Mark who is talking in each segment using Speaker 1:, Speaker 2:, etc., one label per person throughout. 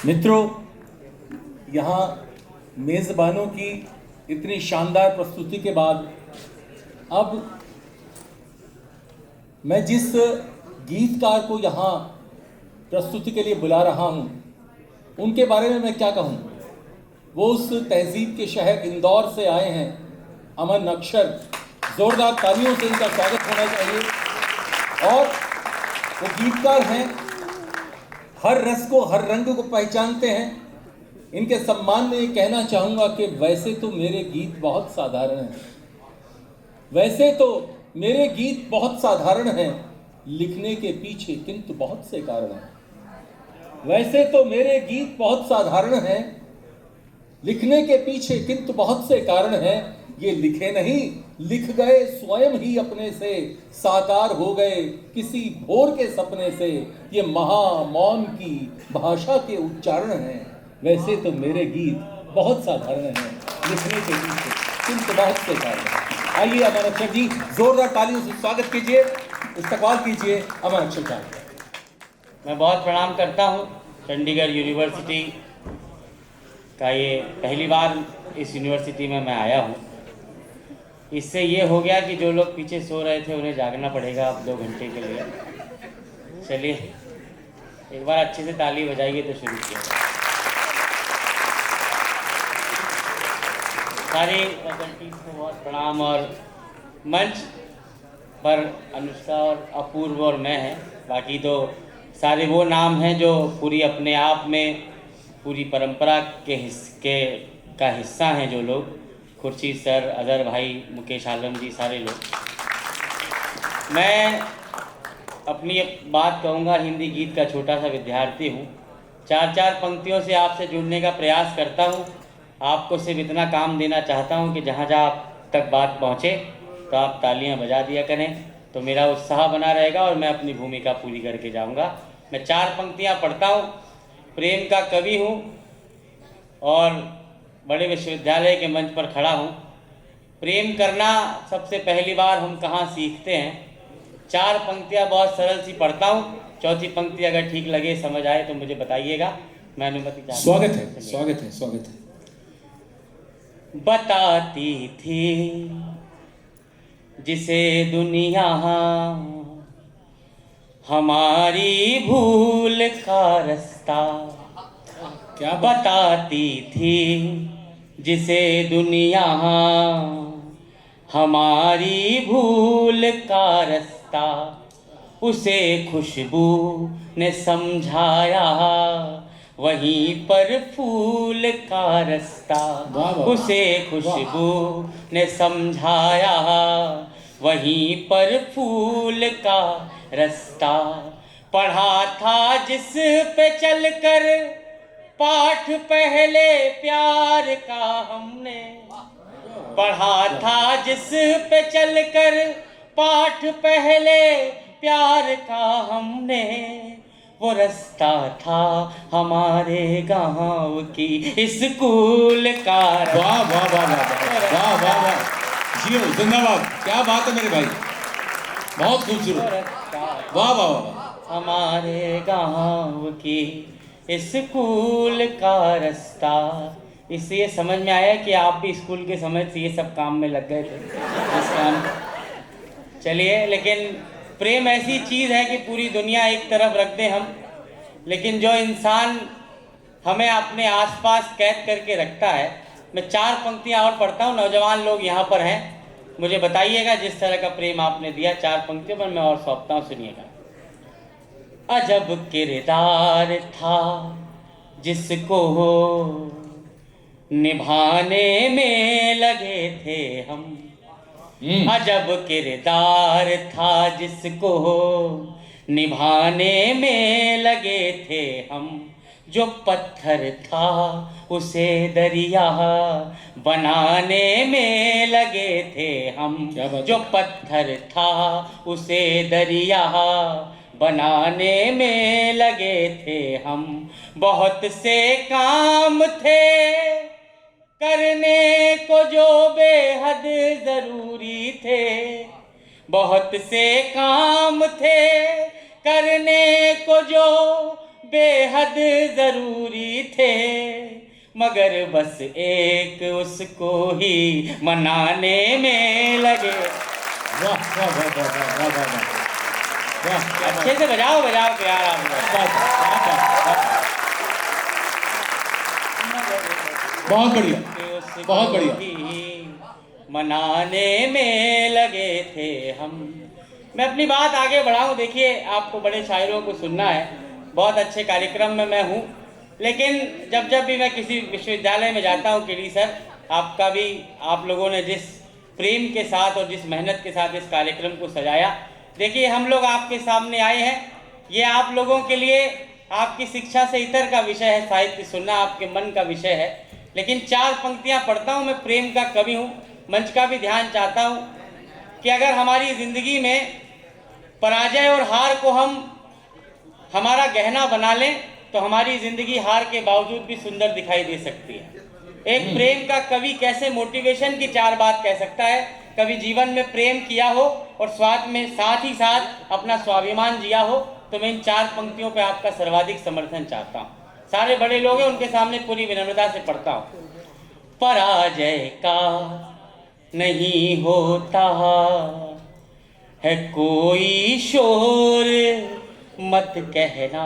Speaker 1: मित्रों, यहाँ मेज़बानों की इतनी शानदार प्रस्तुति के बाद अब मैं जिस गीतकार को यहाँ प्रस्तुति के लिए बुला रहा हूँ उनके बारे में मैं क्या कहूँ। वो उस तहजीब के शहर इंदौर से आए हैं, अमन अक्षर। ज़ोरदार तालियों से इनका स्वागत होना चाहिए। और वो गीतकार हैं, हर रस को हर रंग को पहचानते हैं। इनके सम्मान में ये कहना चाहूँगा कि वैसे तो मेरे गीत बहुत साधारण हैं, वैसे तो मेरे गीत बहुत साधारण हैं, लिखने के पीछे किंतु बहुत से कारण हैं। वैसे तो मेरे गीत बहुत साधारण हैं, लिखने के पीछे किंतु बहुत से कारण हैं। ये लिखे नहीं, लिख गए स्वयं ही अपने से, साकार हो गए किसी भोर के सपने से। ये महामौन की भाषा के उच्चारण हैं। वैसे तो मेरे गीत बहुत साधारण हैं, लिखने के पीछे किंतु बहुत से कारण हैं। आइए अमन अक्षर जी, जोरदार तालियों से स्वागत कीजिए, इस्तकबाल कीजिए अमन अक्षर का।
Speaker 2: मैं बहुत प्रणाम करता हूँ। चंडीगढ़ यूनिवर्सिटी का ये पहली बार इस यूनिवर्सिटी में मैं आया हूँ। इससे ये हो गया कि जो लोग पीछे सो रहे थे उन्हें जागना पड़ेगा अब 2 घंटे के लिए। चलिए एक बार अच्छे से ताली बजाइए तो शुरू किया। सारी फैकल्टीज को बहुत प्रणाम। और मंच पर अनुष्का और अपूर्व और मैं हैं, बाकी तो सारे वो नाम हैं जो पूरी अपने आप में पूरी परंपरा के का हिस्सा हैं। जो लोग, खुर्शीद सर, अजहर भाई, मुकेश आलम जी, सारे लोग। मैं अपनी बात कहूँगा, हिंदी गीत का छोटा सा विद्यार्थी हूँ। 4-4 पंक्तियों से आपसे जुड़ने का प्रयास करता हूँ। आपको सिर्फ इतना काम देना चाहता हूँ कि जहाँ जहाँ आप तक बात पहुँचे तो आप तालियाँ बजा दिया करें, तो मेरा उत्साह बना रहेगा और मैं अपनी भूमिका पूरी करके जाऊँगा। मैं 4 पंक्तियाँ पढ़ता हूँ। प्रेम का कवि हूँ और बड़े विश्वविद्यालय के मंच पर खड़ा हूँ। प्रेम करना सबसे पहली बार हम कहाँ सीखते हैं। 4 पंक्तियाँ बहुत सरल सी पढ़ता हूँ। चौथी पंक्ति अगर ठीक लगे, समझ आए तो मुझे बताइएगा। मैं अनुमति चाहता हूँ।
Speaker 1: स्वागत है, स्वागत है, स्वागत है।
Speaker 2: बताती थी जिसे दुनिया हमारी भूल का रास्ता,
Speaker 1: क्या
Speaker 2: बताती थी जिसे दुनिया हमारी भूल का रास्ता, उसे खुशबू ने समझाया वहीं पर फूल का रास्ता। उसे खुशबू ने समझाया वहीं पर फूल का रास्ता। पढ़ा था जिस पे चलकर पाठ पहले प्यार का हमने, पढ़ा था जिस पे चलकर पाठ पहले प्यार का हमने, वो रास्ता था हमारे गांव की स्कूल का।
Speaker 1: वाह वाह वाह वाह वाह वाह वाह, जियो, जिंदाबाद। क्या बात है मेरे भाई, बहुत खूबसूरत। वाह वाह वाह।
Speaker 2: हमारे गांव की स्कूल का रास्ता। इससे ये समझ में आया कि आप भी स्कूल के समय से ये सब काम में लग गए थे, इस काम। चलिए, लेकिन प्रेम ऐसी चीज़ है कि पूरी दुनिया एक तरफ रख दें हम, लेकिन जो इंसान हमें अपने आसपास कैद करके रखता है। मैं 4 पंक्तियाँ और पढ़ता हूँ। नौजवान लोग यहाँ पर हैं, मुझे बताइएगा जिस तरह का प्रेम आपने दिया। 4 पंक्तियों पर मैं और सौंपता हूँ, सुनिएगा। अजब किरदार था जिसको निभाने में लगे थे हम, अजब किरदार था जिसको निभाने में लगे थे हम, जो पत्थर था उसे दरिया बनाने में लगे थे हम, जो पत्थर था उसे दरिया बनाने में लगे थे हम। बहुत से काम थे करने को जो बेहद ज़रूरी थे, बहुत से काम थे करने को जो बेहद जरूरी थे, मगर बस एक उसको ही मनाने में लगे।
Speaker 1: वाह वाह वाह वाह वाह वाह वाह वाह वाह, क्या बात,
Speaker 2: अच्छे से बजाओ बजाओ प्यार आप लोग।
Speaker 1: क्या बात, क्या बात, बहुत बढ़िया, बहुत बढ़िया।
Speaker 2: मनाने में लगे थे हम। मैं अपनी बात आगे बढ़ाऊं। देखिए, आपको बड़े शायरों को सुनना है, बहुत अच्छे कार्यक्रम में मैं हूं, लेकिन जब जब भी मैं किसी विश्वविद्यालय में जाता हूं, केडी सर, आपका भी, आप लोगों ने जिस प्रेम के साथ और जिस मेहनत के साथ इस कार्यक्रम को सजाया, देखिए हम लोग आपके सामने आए हैं। ये आप लोगों के लिए आपकी शिक्षा से इतर का विषय है, साहित्य सुनना आपके मन का विषय है, लेकिन 4 पंक्तियां पढ़ता हूं। मैं प्रेम का कवि हूं, मंच का भी ध्यान चाहता हूं कि अगर हमारी जिंदगी में पराजय और हार को हम हमारा गहना बना लें तो हमारी जिंदगी हार के बावजूद भी सुंदर दिखाई दे सकती है। एक प्रेम का कवि कैसे मोटिवेशन की 4 बात कह सकता है। कभी जीवन में प्रेम किया हो और साथ ही साथ अपना स्वाभिमान जिया हो, तो मैं इन 4 पंक्तियों पे आपका सर्वाधिक समर्थन चाहता हूँ। सारे बड़े लोग हैं, उनके सामने पूरी विनम्रता से पढ़ता हूँ। पराजय का नहीं होता है कोई शोर, मत कहना।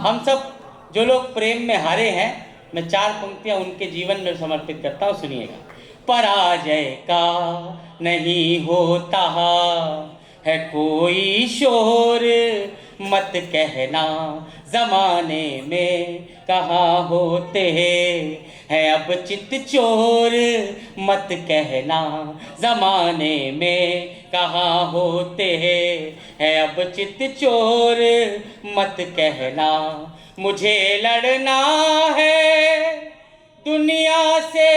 Speaker 2: हम सब जो लोग प्रेम में हारे हैं, मैं 4 पंक्तियां उनके जीवन में समर्पित करता हूं, सुनिएगा। पराजय का नहीं होता है कोई शोर, मत कहना। जमाने में कहाँ होते हैं अब चित चोर, मत कहना। जमाने में कहाँ होते हैं अब चित चोर, मत कहना। मुझे लड़ना है दुनिया से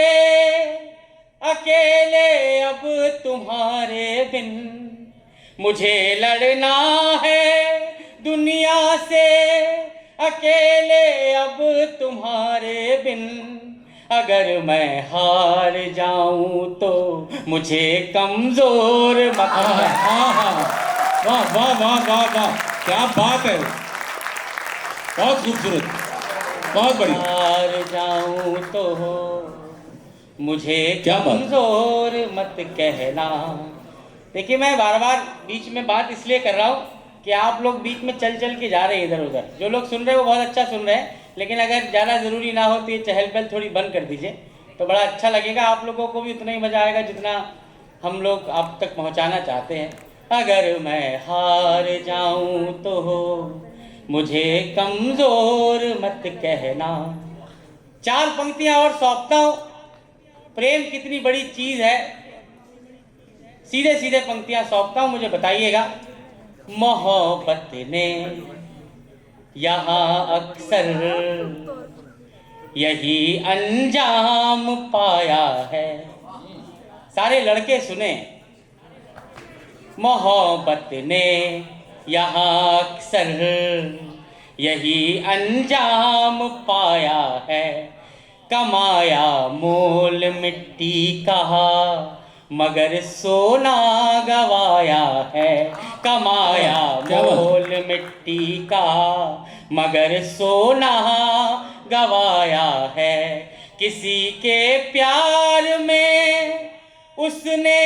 Speaker 2: अकेले अब तुम्हारे बिन, मुझे लड़ना है दुनिया से अकेले अब तुम्हारे बिन। अगर मैं हार जाऊं तो मुझे कमजोर मत।
Speaker 1: वाह वाह वाह वाह वाह, क्या बात है, बहुत खूबसूरत, बहुत बढ़िया।
Speaker 2: हार जाऊं तो मुझे
Speaker 1: क्या बात?
Speaker 2: कमजोर मत कहना। देखिए, मैं बार बार बीच में बात इसलिए कर रहा हूँ कि आप लोग बीच में चल चल के जा रहे हैं इधर उधर। जो लोग सुन रहे हैं वो बहुत अच्छा सुन रहे हैं, लेकिन अगर ज़्यादा ज़रूरी ना हो तो ये चहल पहल थोड़ी बंद कर दीजिए, तो बड़ा अच्छा लगेगा। आप लोगों को भी उतना ही मज़ा आएगा जितना हम लोग आप तक पहुँचाना चाहते हैं। अगर मैं हार जाऊँ तो मुझे कमज़ोर मत कहना। 4 पंक्तियाँ और सौंपता हूँ। प्रेम कितनी बड़ी चीज़ है, सीधे सीधे पंक्तियाँ सौंपता हूँ, मुझे बताइएगा। मोहब्बत ने यहाँ अक्सर यही अंजाम पाया है। सारे लड़के सुने। मोहब्बत ने यहाँ अक्सर यही अंजाम पाया है। कमाया मोल मिट्टी कहा मगर सोना गवाया है। कमाया मोल मिट्टी का मगर सोना गवाया है। किसी के प्यार में उसने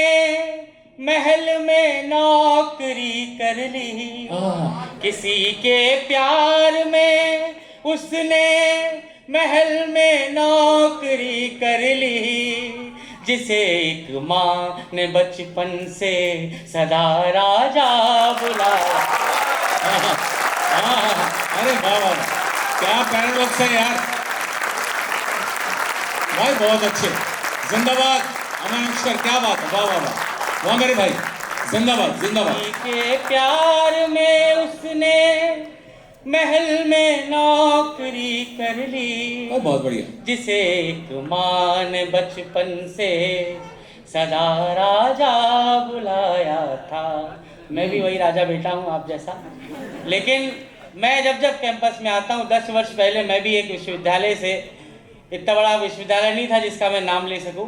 Speaker 2: महल में नौकरी कर ली। किसी के प्यार में उसने महल में नौकरी कर ली। जिसे एक माँ ने बचपन से सदा राजा बुलाया।
Speaker 1: अरे वाह वाह, क्या पैराडॉक्स है यार भाई, बहुत अच्छे, जिंदाबाद अमन अक्षर, क्या बात है, वाह वाह वाह वाह मेरे भाई, जिंदाबाद जिंदाबाद।
Speaker 2: के प्यार में उसने महल में नौकरी कर ली।
Speaker 1: बहुत बढ़िया।
Speaker 2: जिसे एक माँ ने बचपन से सदा राजा बुलाया था। मैं भी वही राजा बेटा हूँ आप जैसा। लेकिन मैं जब जब कैंपस में आता हूँ, 10 वर्ष पहले मैं भी एक विश्वविद्यालय से, इतना बड़ा विश्वविद्यालय नहीं था जिसका मैं नाम ले सकूं,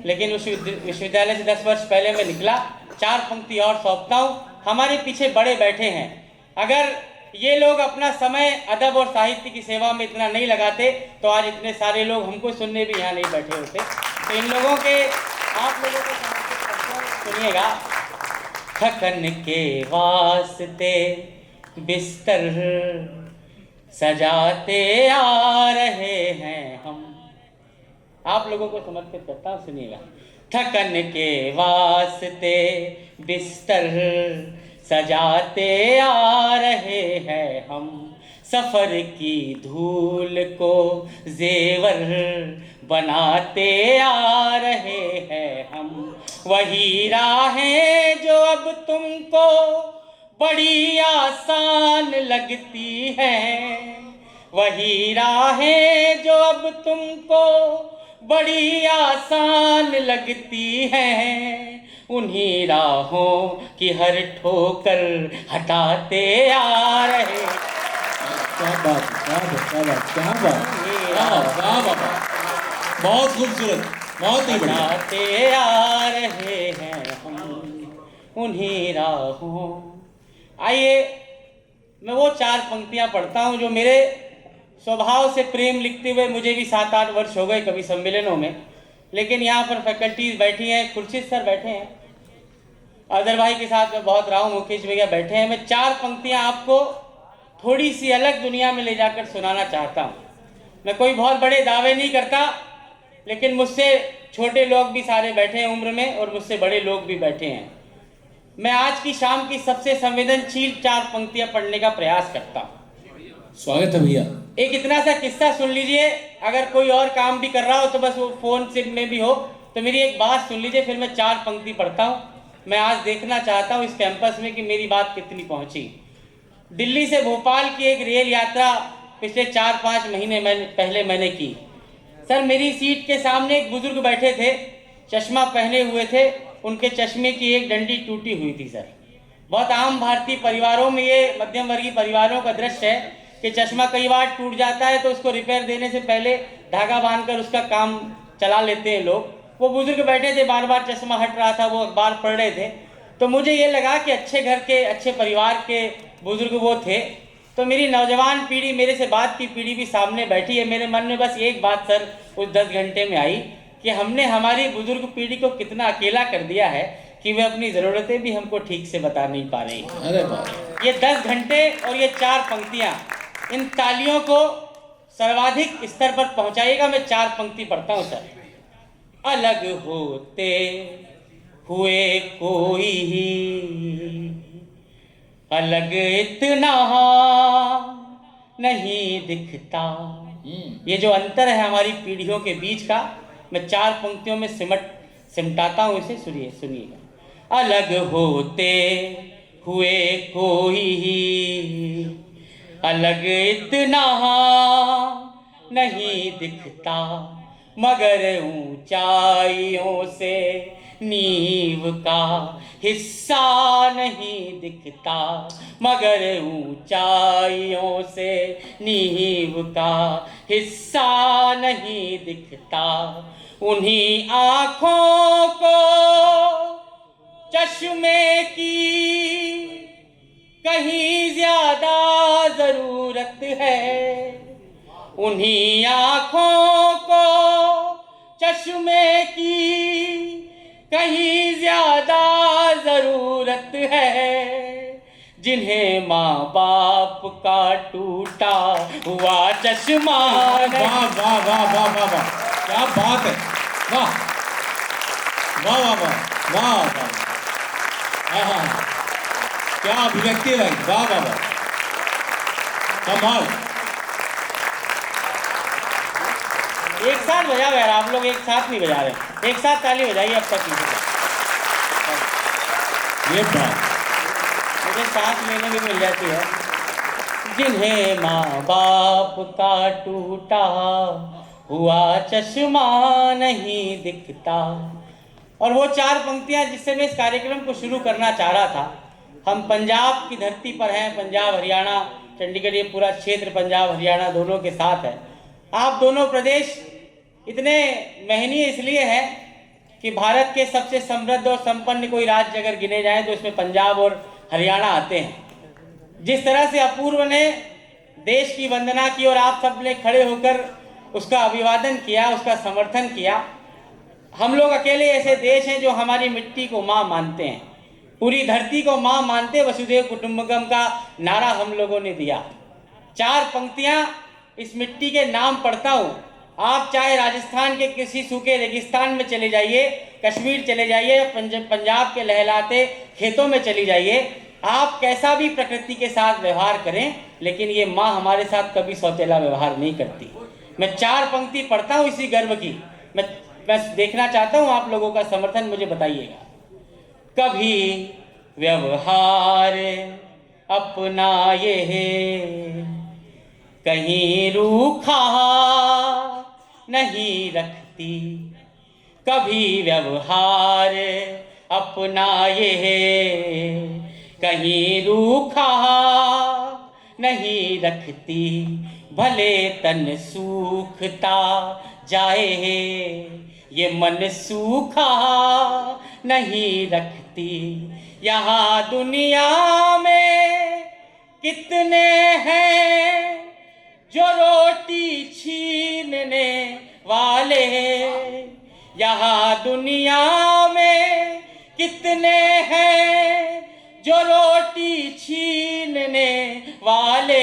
Speaker 2: लेकिन उस विश्वविद्यालय से 10 वर्ष पहले मैं निकला। 4 पंक्ति और सौंपता हूँ। हमारे पीछे बड़े बैठे हैं। अगर ये लोग अपना समय अदब और साहित्य की सेवा में इतना नहीं लगाते तो आज इतने सारे लोग हमको सुनने भी यहाँ नहीं बैठे होते। तो इन लोगों के, आप लोगों को समर्पित करता हूं, सुनिएगा। थकन के वास्ते बिस्तर सजाते आ रहे हैं हम। आप लोगों को समर्पित करता हूं, सुनिएगा। थकन के वास्ते बिस्तर सजाते आ रहे हैं हम, सफर की धूल को जेवर बनाते आ रहे हैं हम। वही राहें जो अब तुमको बड़ी आसान लगती हैं, वही राहें जो अब तुमको बड़ी आसान लगती हैं, उन्हीं राहों की हर ठोकर हटाते आ रहे।
Speaker 1: क्या बात, क्या बात, क्या बात, क्या बात, वाह वाह, बहुत खूबसूरत, बहुत ही बढ़िया।
Speaker 2: हटाते आ रहे हैं हम उन्हीं राहों। आइए मैं वो 4 पंक्तियां पढ़ता हूं जो मेरे स्वभाव से प्रेम लिखते हुए मुझे भी 7-8 वर्ष हो गए कभी सम्मेलनों में, लेकिन यहाँ पर फैकल्टीज बैठी हैं, खुर्शीद सर बैठे हैं, अदर भाई के साथ मैं बहुत रहा हूँ, मुकेश भैया बैठे हैं। मैं 4 पंक्तियाँ आपको थोड़ी सी अलग दुनिया में ले जाकर सुनाना चाहता हूँ। मैं कोई बहुत बड़े दावे नहीं करता, लेकिन मुझसे छोटे लोग भी सारे बैठे हैं उम्र में और मुझसे बड़े लोग भी बैठे हैं। मैं आज की शाम की सबसे संवेदनशील 4 पंक्तियाँ पढ़ने का प्रयास करता हूँ।
Speaker 1: स्वागत है भैया।
Speaker 2: एक इतना सा किस्सा सुन लीजिए, अगर कोई और काम भी कर रहा हो तो बस वो फोन से में भी हो तो मेरी एक बात सुन लीजिए, फिर मैं 4 पंक्ति पढ़ता हूँ। मैं आज देखना चाहता हूँ इस कैंपस में कि मेरी बात कितनी पहुँची। दिल्ली से भोपाल की एक रेल यात्रा पिछले 4-5 महीने पहले मैंने की। सर मेरी सीट के सामने एक बुजुर्ग बैठे थे, चश्मा पहने हुए थे, उनके चश्मे की एक डंडी टूटी हुई थी। सर बहुत आम भारतीय परिवारों में, ये मध्यम वर्गीय परिवारों का दृश्य है कि चश्मा कई बार टूट जाता है तो उसको रिपेयर देने से पहले धागा बांधकर उसका काम चला लेते हैं लोग। वो बुजुर्ग बैठे थे, बार बार चश्मा हट रहा था, वो अखबार पढ़ रहे थे। तो मुझे ये लगा कि अच्छे घर के, अच्छे परिवार के बुजुर्ग वो थे। तो मेरी नौजवान पीढ़ी, मेरे से बात की पीढ़ी भी सामने बैठी है। मेरे मन में बस एक बात सर उस 10 घंटे में आई कि हमने हमारी बुजुर्ग पीढ़ी को कितना अकेला कर दिया है कि वे अपनी ज़रूरतें भी हमको ठीक से बता नहीं पा रही।
Speaker 1: अरे बाप,
Speaker 2: ये 10 घंटे और ये 4 पंक्तियाँ, इन तालियों को सर्वाधिक स्तर पर पहुंचाइएगा। मैं 4 पंक्ति पढ़ता हूं सर। अलग होते हुए कोई अलग इतना नहीं दिखता। ये जो अंतर है हमारी पीढ़ियों के बीच का, मैं 4 पंक्तियों में सिमटाता हूं इसे, सुनिएगा। अलग होते हुए कोई अलग इतना नहीं दिखता, मगर ऊंचाइयों से नींव का हिस्सा नहीं दिखता, मगर ऊंचाइयों से नींव का हिस्सा नहीं दिखता। उन्हीं आँखों को चश्मे की कहीं ज्यादा जरूरत है, उन्हीं आँखों को चश्मे की कहीं ज्यादा जरूरत है, जिन्हें माँ बाप का टूटा हुआ चश्मा।
Speaker 1: वाह वाह वाह वाह वाह वाह, क्या बात है, वाह वाह वाह वाह वाह वाह, हाँ, क्या अभिव्यक्ति है भाई, वाह वाह वाह, कमाल।
Speaker 2: एक साथ बजाओ यार, आप लोग एक साथ नहीं बजा रहे, एक साथ ताली बजाइए अब तक।
Speaker 1: ये बात
Speaker 2: मुझे सांस लेने में मिल जाती है। जिन्हें माँ बाप का टूटा हुआ चश्मा नहीं दिखता। और वो 4 पंक्तियाँ जिससे मैं इस कार्यक्रम को शुरू करना चाह रहा था। हम पंजाब की धरती पर हैं, पंजाब हरियाणा चंडीगढ़, ये पूरा क्षेत्र पंजाब हरियाणा दोनों के साथ है। आप दोनों प्रदेश इतने महनीय इसलिए है कि भारत के सबसे समृद्ध और संपन्न कोई राज्य अगर गिने जाए तो इसमें पंजाब और हरियाणा आते हैं। जिस तरह से अपूर्व ने देश की वंदना की और आप सब ने खड़े होकर उसका अभिवादन किया, उसका समर्थन किया। हम लोग अकेले ऐसे देश हैं जो हमारी मिट्टी को माँ मानते हैं, पूरी धरती को माँ मानते। वसुधैव कुटुंबकम का नारा हम लोगों ने दिया। 4 पंक्तियाँ इस मिट्टी के नाम पढ़ता हूँ। आप चाहे राजस्थान के किसी सूखे रेगिस्तान में चले जाइए, कश्मीर चले जाइए, पंजाब के लहलाते खेतों में चली जाइए, आप कैसा भी प्रकृति के साथ व्यवहार करें, लेकिन ये माँ हमारे साथ कभी सौतेला व्यवहार नहीं करती। मैं 4 पंक्ति पढ़ता हूँ इसी गर्व की। मैं देखना चाहता हूँ आप लोगों का समर्थन, मुझे बताइएगा। कभी व्यवहार अपना ये है, कहीं रूखा नहीं रखती। कभी व्यवहार अपना ये है, कहीं रूखा नहीं रखती। भले तन सूखता जाए, ये मन सूखा नहीं रखती। यहाँ दुनिया में कितने हैं जो रोटी छीनने वाले, यहाँ दुनिया में कितने हैं जो रोटी छीनने वाले।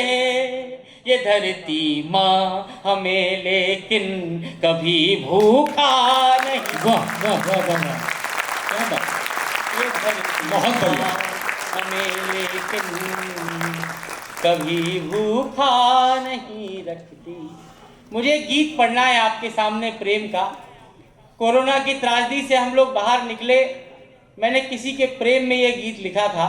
Speaker 2: ये धरती माँ हमें लेकिन कभी भूखा नहीं।
Speaker 1: वाह वाह वाह वाह वाह, क्या बात,
Speaker 2: ये धरती
Speaker 1: बहुत बढ़िया।
Speaker 2: माँ हमें लेकिन कभी भूखा नहीं रखती। मुझे गीत पढ़ना है आपके सामने प्रेम का। कोरोना की त्रासदी से हम लोग बाहर निकले, मैंने किसी के प्रेम में ये गीत लिखा था,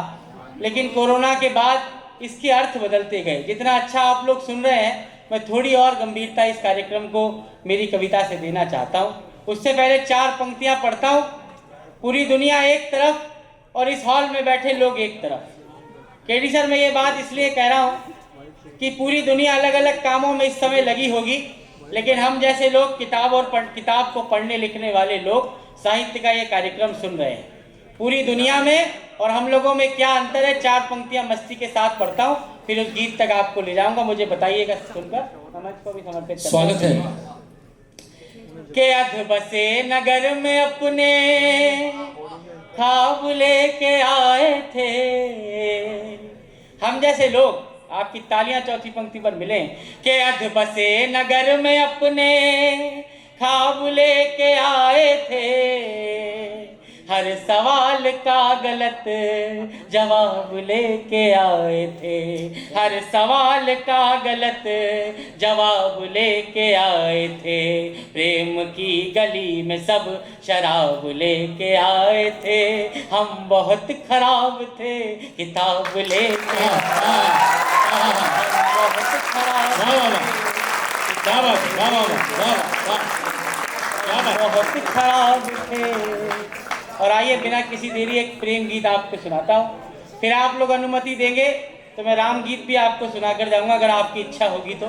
Speaker 2: लेकिन कोरोना के बाद इसके अर्थ बदलते गए। जितना अच्छा आप लोग सुन रहे हैं, मैं थोड़ी और गंभीरता इस कार्यक्रम को मेरी कविता से देना चाहता हूँ। उससे पहले 4 पंक्तियाँ पढ़ता हूँ। पूरी दुनिया एक तरफ और इस हॉल में बैठे लोग एक तरफ। केडी सर, मैं ये बात इसलिए कह रहा हूँ कि पूरी दुनिया अलग अलग कामों में इस समय लगी होगी, लेकिन हम जैसे लोग किताब को पढ़ने लिखने वाले लोग साहित्य का ये कार्यक्रम सुन रहे हैं। पूरी दुनिया में और हम लोगों में क्या अंतर है, 4 पंक्तियां मस्ती के साथ पढ़ता हूँ, फिर उस गीत तक आपको ले जाऊंगा। मुझे बताइएगा सुनकर, समाज को भी समर्पित करता हूं।
Speaker 1: स्वागत है।
Speaker 2: के अध बसे नगर में अपने ख्वाब लेके आए थे। हम जैसे लोग, आपकी तालियां चौथी पंक्ति पर मिलें। के अध बसे नगर में अपने ख्वाब लेके आए थे। हर सवाल का गलत जवाब लेके आए थे। हर सवाल का गलत जवाब लेके आए थे। प्रेम की गली में सब शराब लेके आए थे। हम बहुत खराब थे, किताब लेके हम बहुत खराब बहुत खराब थे। और आइए बिना किसी देरी एक प्रेम गीत आपको सुनाता हूँ, फिर आप लोग अनुमति देंगे तो मैं राम गीत भी आपको सुनाकर जाऊंगा, अगर आपकी इच्छा होगी तो।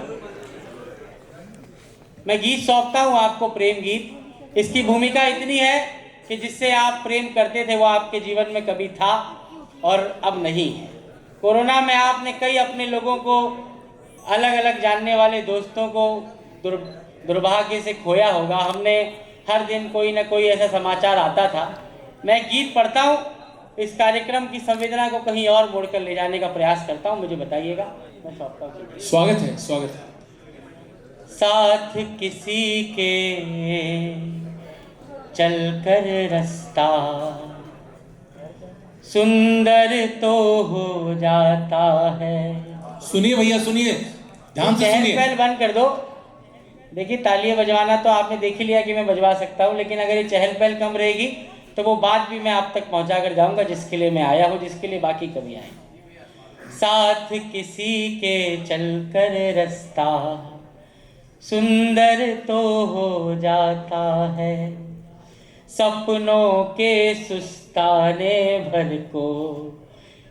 Speaker 2: मैं गीत सौंपता हूँ आपको, प्रेम गीत। इसकी भूमिका इतनी है कि जिससे आप प्रेम करते थे वो आपके जीवन में कभी था और अब नहीं है। कोरोना में आपने कई अपने लोगों को, अलग अलग जानने वाले दोस्तों को दुर्भाग्य से खोया होगा। हमने हर दिन कोई ना कोई ऐसा समाचार आता था। मैं गीत पढ़ता हूँ, इस कार्यक्रम की संवेदना को कहीं और मोड़कर ले जाने का प्रयास करता हूँ। मुझे बताइएगा, मैं सौंपता हूँ।
Speaker 1: स्वागत है, स्वागत है।
Speaker 2: साथ किसी के चलकर रास्ता सुंदर तो हो जाता है।
Speaker 1: सुनिए भैया, सुनिए, ध्यान से सुनिए।
Speaker 2: चहल पहल बंद कर दो। देखिए, तालियां बजवाना तो आपने देख ही लिया कि मैं बजवा सकता हूँ, लेकिन अगर ये चहल पहल कम रहेगी तो वो बात भी मैं आप तक पहुंचा कर जाऊंगा जिसके लिए मैं आया हूँ, जिसके लिए बाकी कभी आए। साथ किसी के चलकर रास्ता सुंदर तो हो जाता है। सपनों के सुस्ताने भर को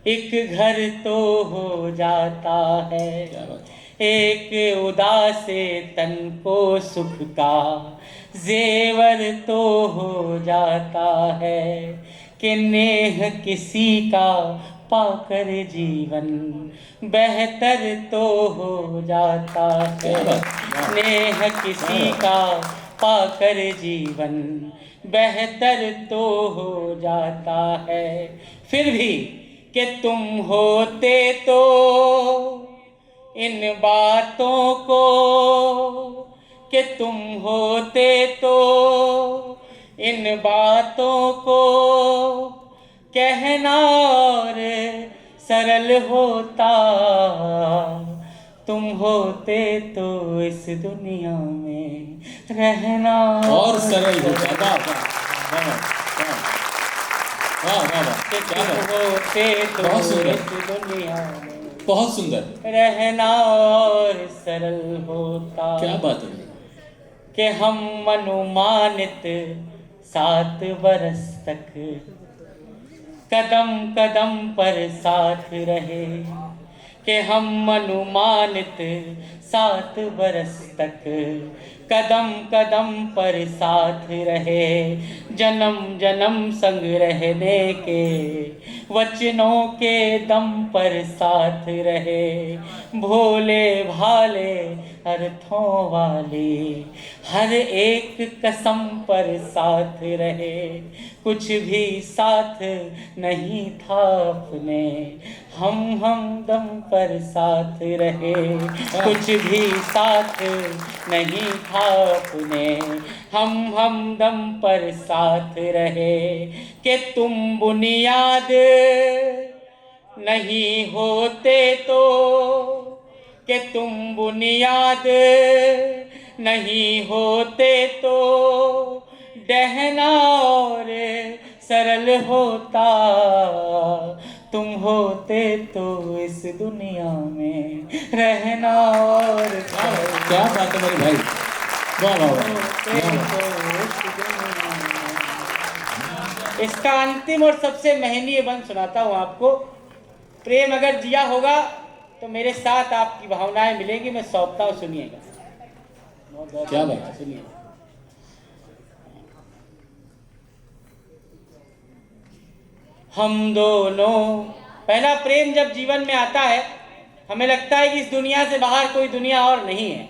Speaker 2: एक घर तो हो जाता है। एक उदासे तन को सुख का जेवर तो हो जाता है। कि नेह किसी का पाकर जीवन बेहतर तो हो जाता है। स्नेह किसी का पाकर जीवन बेहतर तो हो जाता है। फिर भी कि तुम होते तो इन बातों को, कि तुम होते तो इन बातों को कहना और सरल होता। तुम होते तो इस दुनिया में रहना
Speaker 1: और सरल होता। वाह वाह वाह वाह वाह,
Speaker 2: कि
Speaker 1: क्या
Speaker 2: तुम
Speaker 1: बात,
Speaker 2: होते तो
Speaker 1: बहुत सुंदर।
Speaker 2: इस दुनिया में
Speaker 1: बहुत सुंदर,
Speaker 2: रहना और सरल होता।
Speaker 1: क्या बात है।
Speaker 2: कि हम अनुमानित 7 बरस तक कदम कदम पर साथ रहे। कि हम अनुमानित 7 बरस तक कदम कदम पर साथ रहे। जन्म जन्म संग रहने के वचनों के दम पर साथ रहे। भोले भाले अर्थों वाली हर एक कसम पर साथ रहे। कुछ भी साथ नहीं था अपने, हम दम पर साथ रहे। कुछ भी साथ नहीं था अपने, हम दम पर साथ रहे। कि तुम बुनियाद नहीं होते तो, कि तुम बुनियाद नहीं होते तो डहना और सरल होता। तुम होते तो इस दुनिया में रहना और
Speaker 1: क्या बात है मेरे भाई, वाह वाह वाह।
Speaker 2: होते तो इस दुनिया में। इसका अंतिम और सबसे महनीय बंद सुनाता हूँ आपको। प्रेम अगर जिया होगा तो मेरे साथ आपकी भावनाएं मिलेंगी। मैं सौंपता हूँ, सुनिएगा।
Speaker 1: क्या बात है।
Speaker 2: सुनिए। हम दोनों, पहला प्रेम जब जीवन में आता है हमें लगता है कि इस दुनिया से बाहर कोई दुनिया और नहीं है।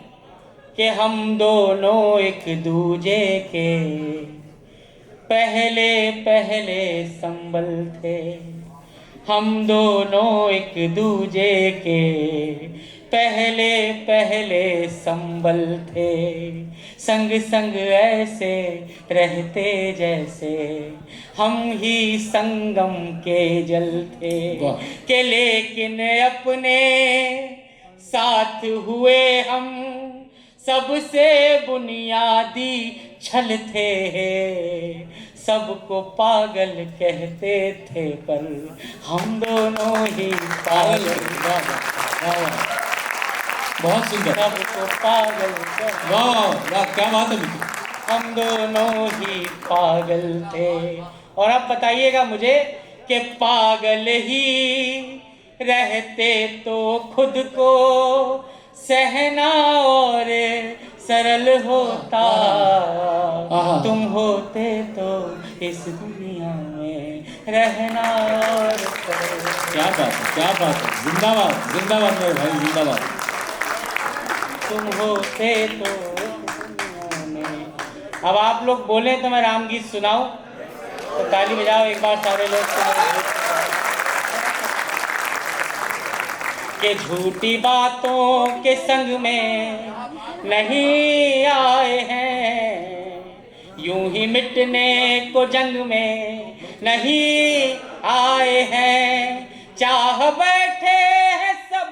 Speaker 2: कि हम दोनों एक दूजे के पहले पहले संबल थे। हम दोनों एक दूजे के पहले पहले संबल थे। संग संग ऐसे रहते जैसे हम ही संगम के जल थे। कि लेकिन अपने साथ हुए हम सबसे बुनियादी छल थे। सबको पागल कहते थे पर हम दोनों ही पागल।
Speaker 1: बहुत सुंदर,
Speaker 2: सबको पागल
Speaker 1: वाह वाह, क्या बात है मित्र।
Speaker 2: हम दोनों ही पागल थे। और अब बताइएगा मुझे कि पागल ही रहते तो खुद को सहना और सरल होता। तुम होते तो इस दुनिया में रहना और सरल।
Speaker 1: क्या बात है, क्या बात है, जिंदाबाद जिंदाबाद मेरे भाई, जिंदाबाद।
Speaker 2: तुम होते तो दुनिया में। अब आप लोग बोले तो मैं राम गीत सुनाऊं, तो ताली बजाओ एक बार सारे लोग। कि झूठी बातों के संग में नहीं आए हैं, यूं ही मिटने को जंग में नहीं आए हैं। चाह बैठे हैं सब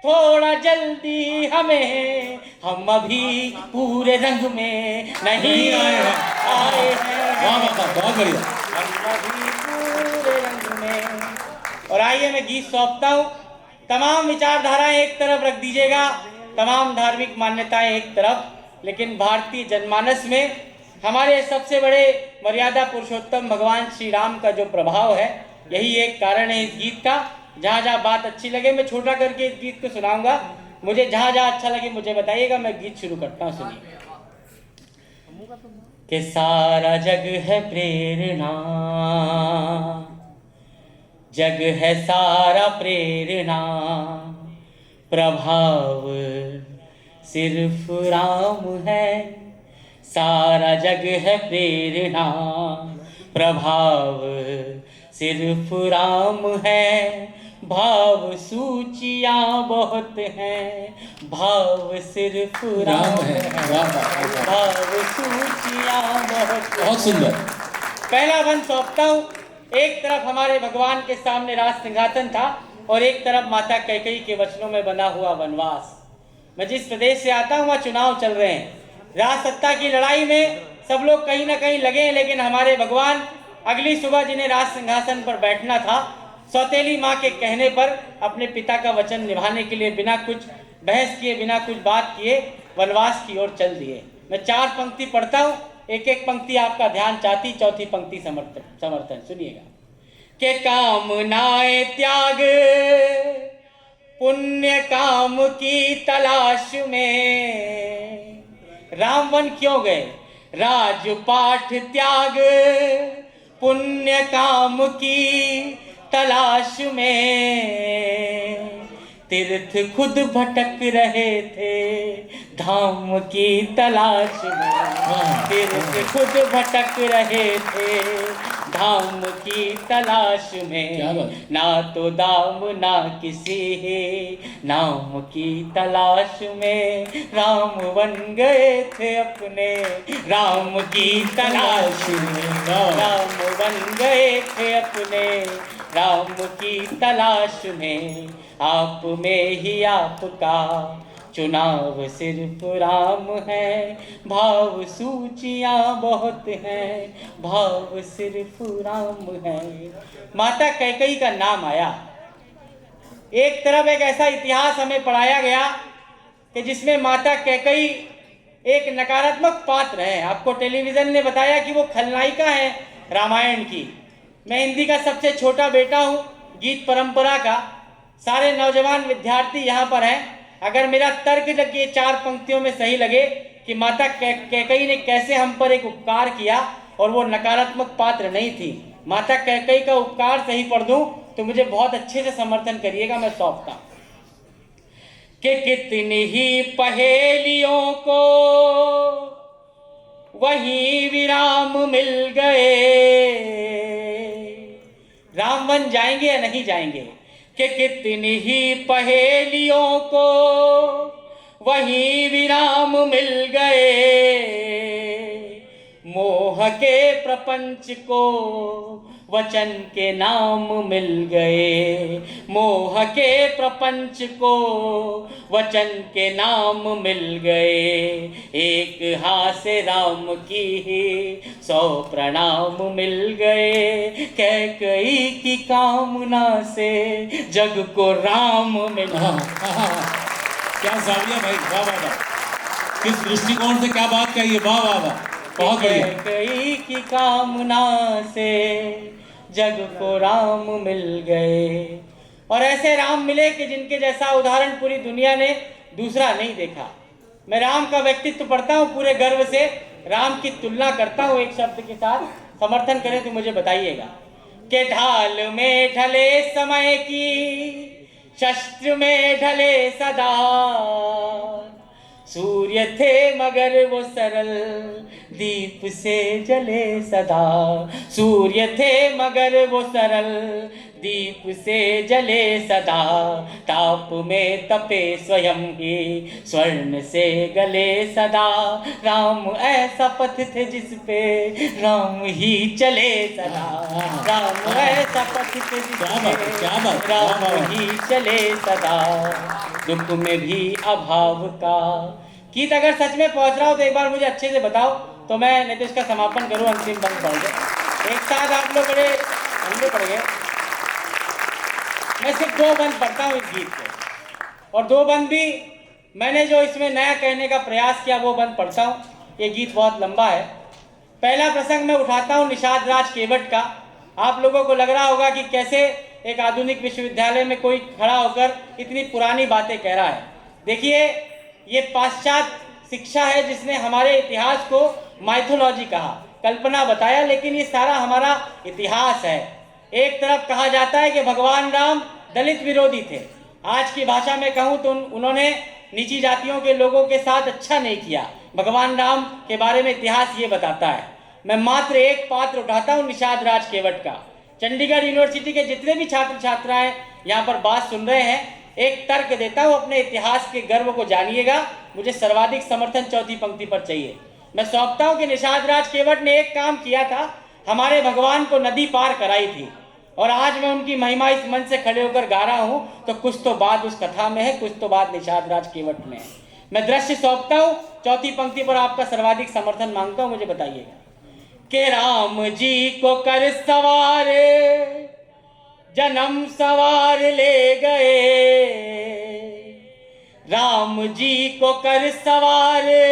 Speaker 2: थोड़ा जल्दी हमें, हम अभी पूरे रंग में नहीं आए हैं।
Speaker 1: बहुत बढ़िया।
Speaker 2: हम अभी पूरे रंग में। और आइए मैं गीत सौंपता हूँ। तमाम विचारधाराएं एक तरफ रख दीजिएगा, तमाम धार्मिक मान्यताएं एक तरफ, लेकिन भारतीय जनमानस में हमारे सबसे बड़े मर्यादा पुरुषोत्तम भगवान श्री राम का जो प्रभाव है, यही एक कारण है इस गीत का। जहाँ जहाँ बात अच्छी लगे मैं छोटा करके इस गीत को सुनाऊंगा। मुझे जहाँ जहाँ अच्छा लगे मुझे बताइएगा। मैं गीत शुरू करता हूँ, सुनिए। कि सारा जग है प्रेरणा, जग है सारा प्रेरणा, प्रभाव सिर्फ राम है। सारा जग है प्रेरणा, प्रभाव सिर्फ राम है। भाव सूचियाँ बहुत हैं, भाव सिर्फ राम है। भाव सूचियाँ
Speaker 1: बहुत सुंदर।
Speaker 2: पहला वन सौंपता हूँ। एक तरफ हमारे भगवान के सामने राज सिंहासन था और एक तरफ माता कैकेयी के वचनों में बना हुआ वनवास। मैं जिस प्रदेश से आता हूँ वहाँ चुनाव चल रहे हैं। राज सत्ता की लड़ाई में सब लोग कहीं ना कहीं लगे हैं, लेकिन हमारे भगवान अगली सुबह जिन्हें राज सिंहासन पर बैठना था, सौतेली माँ के कहने पर अपने पिता का वचन निभाने के लिए बिना कुछ बहस किए, बिना कुछ बात किए वनवास की ओर चल दिए। मैं 4 पंक्ति पढ़ता हूँ, एक एक पंक्ति आपका ध्यान चाहती, चौथी पंक्ति समर्थन सुनिएगा। के कामनाएं त्याग पुण्य काम की तलाश में। राम वन क्यों गए? राजपाठ त्याग पुण्य काम की तलाश में। तीर्थ खुद भटक रहे थे धाम की तलाश में। तीर्थ खुद भटक रहे थे धाम की तलाश में। ना तो दाम ना किसी नाम की तलाश में। राम बन गए थे अपने राम की तलाश में। राम बन गए थे अपने राम की तलाश में। आप में ही आपका चुनाव सिर्फ राम है। भाव सूचियाँ बहुत हैं, भाव सिर्फ राम है। माता कैकेयी का नाम आया। एक तरफ एक ऐसा इतिहास हमें पढ़ाया गया कि जिसमें माता कैकेयी एक नकारात्मक पात्र है। आपको टेलीविज़न ने बताया कि वो खलनायिका है रामायण की। मैं हिंदी का सबसे छोटा बेटा हूँ, गीत परंपरा का। सारे नौजवान विद्यार्थी यहाँ पर हैं। अगर मेरा तर्क लगे 4 पंक्तियों में सही लगे कि माता कैकेयी ने कैसे हम पर एक उपकार किया और वो नकारात्मक पात्र नहीं थी, माता कैकेयी का उपकार सही पढ़ दूं तो मुझे बहुत अच्छे से समर्थन करिएगा। मैं सौंपता कि कितनी ही पहेलियों को वहीं विराम मिल गए। राम वन जाएंगे या नहीं जाएंगे? कि कितनी ही पहेलियों को वहीं विराम मिल गए। मोह के प्रपंच को वचन के नाम मिल गए। मोह के प्रपंच को वचन के नाम मिल गए। एक हाथ से राम की ही 100 प्रणाम मिल गए। कैकेयी की कामना से जग को राम मिल गया।
Speaker 1: क्या जाविया भाई, वाह वाह वाह, किस दृष्टिकोण से क्या बात कही है, वाह वाह वाह, बहुत बढ़िया।
Speaker 2: कैकेयी की कामना से जग को राम मिल गए। और ऐसे राम मिले कि जिनके जैसा उदाहरण पूरी दुनिया ने दूसरा नहीं देखा। मैं राम का व्यक्तित्व पढ़ता हूँ पूरे गर्व से, राम की तुलना करता हूँ एक शब्द के साथ। समर्थन करें तो मुझे बताइएगा। कि ढाल में ढले समय की, शस्त्र में ढले सदा। सूर्य थे मगर वो सरल, दीप से जले सदा। सूर्य थे मगर वो सरल, दीप से जले सदा। ताप में तपे स्वयं ही, स्वर्ण से गले सदा। राम ऐसा पथ थे जिस पे राम ही चले सदा। राम ऐसा पथ थे जिस पे राम ही चले सदा। दुख में भी अभाव का गीत अगर सच में पहुंच रहा हो तो एक बार मुझे अच्छे से बताओ, तो मैं नहीं तो इसका समापन करूँ। अंतिम बंद पढ़ गए एक साथ आप लोग बड़े हमले पड़ गए। मैं सिर्फ 2 बंद पढ़ता हूँ इस गीत को, और 2 बंद भी मैंने जो इसमें नया कहने का प्रयास किया वो बंद पढ़ता हूँ। ये गीत बहुत लंबा है। पहला प्रसंग मैं उठाता हूँ निषाद राज केवट का। आप लोगों को लग रहा होगा कि कैसे एक आधुनिक विश्वविद्यालय में कोई खड़ा होकर इतनी पुरानी बातें कह रहा है। देखिए, ये पाश्चात्य शिक्षा है जिसने हमारे इतिहास को माइथोलॉजी कहा, कल्पना बताया, लेकिन ये सारा हमारा इतिहास है। एक तरफ कहा जाता है कि भगवान राम दलित विरोधी थे, आज की भाषा में कहूँ तो उन्होंने निची जातियों के लोगों के साथ अच्छा नहीं किया। भगवान राम के बारे में इतिहास ये बताता है। मैं मात्र एक पात्र उठाता हूँ निषाद राज केवट का। चंडीगढ़ यूनिवर्सिटी के जितने भी छात्र छात्राएं यहाँ पर बात सुन रहे हैं, एक तर्क देता हूँ, अपने इतिहास के गर्व को जानिएगा। मुझे सर्वाधिक समर्थन चौथी पंक्ति पर चाहिए। मैं सौंपता हूँ कि निषाद राज केवट ने एक काम किया था, हमारे भगवान को नदी पार कराई थी, और आज मैं उनकी महिमा इस मंच से खड़े होकर गा रहा हूँ तो कुछ तो बात उस कथा में है, कुछ तो बात निषाद राज केवट में है। मैं दृश्य सौंपता हूँ, चौथी पंक्ति पर आपका सर्वाधिक समर्थन मांगता हूँ, मुझे बताइएगा। कि राम जी को कर सवारे जन्म सवार ले गए, राम जी को कर सवारे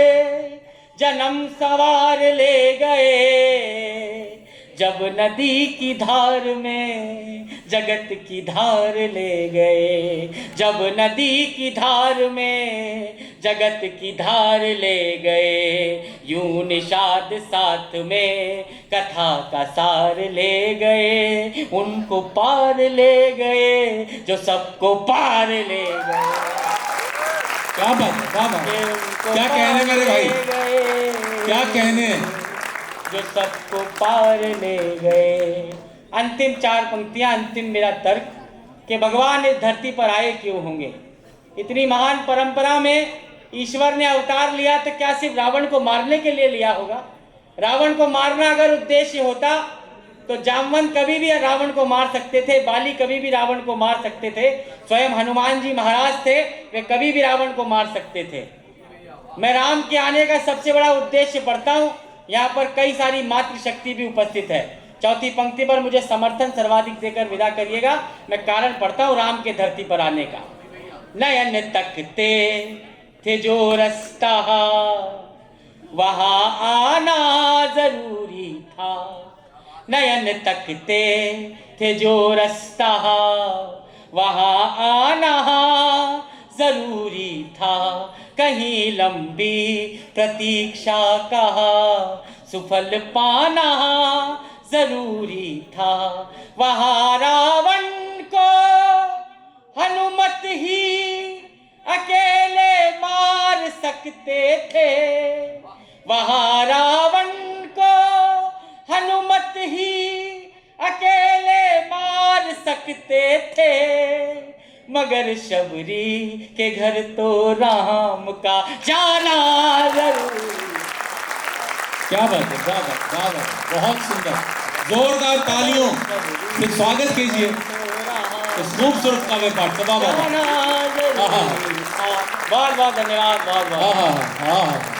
Speaker 2: जन्म सवार ले गए, जब नदी की धार में जगत की धार ले गए, जब नदी की धार में जगत की धार ले गए, यूं निषाद साथ में कथा का सार ले गए, उनको पार ले गए जो सबको पार ले गए।
Speaker 1: क्या बात है, क्या बात है, क्या कहने मेरे भाई, क्या कहने,
Speaker 2: जो सबको पार ले गए। अंतिम चार पंक्तियां, अंतिम मेरा तर्क कि भगवान इस धरती पर आए क्यों होंगे। इतनी महान परंपरा में ईश्वर ने अवतार लिया तो क्या सिर्फ रावण को मारने के लिए लिया होगा? रावण को मारना अगर उद्देश्य होता तो जामवंत कभी भी रावण को मार सकते थे, बाली कभी भी रावण को मार सकते थे, स्वयं हनुमान जी महाराज थे, वे कभी भी रावण को मार सकते थे। मैं राम के आने का सबसे बड़ा उद्देश्य पढ़ता हूँ, यहाँ पर कई सारी मातृशक्ति भी उपस्थित है। चौथी पंक्ति पर मुझे समर्थन सर्वाधिक देकर विदा करिएगा। मैं कारण पढ़ता हूँ राम के धरती पर आने का। नयन तकते थे जो रास्ता वहाँ आना जरूरी था, नयन तकते थे जो रास्ता वहाँ आना जरूरी था, कहीं लंबी प्रतीक्षा का सुफल पाना जरूरी था, वहाँ रावण को हनुमत ही अकेले मार सकते थे, वहाँ रावण को हनुमत ही अकेले मार सकते थे, मगर शबरी के घर तो राम का जाना जरूरी।
Speaker 1: क्या बात है, क्या बात, क्या बात, बहुत सुंदर, जोरदार तालियों से स्वागत कीजिए इस खूबसूरत काव्य पाठ का। बहुत बहुत धन्यवाद, बहुत बहुत।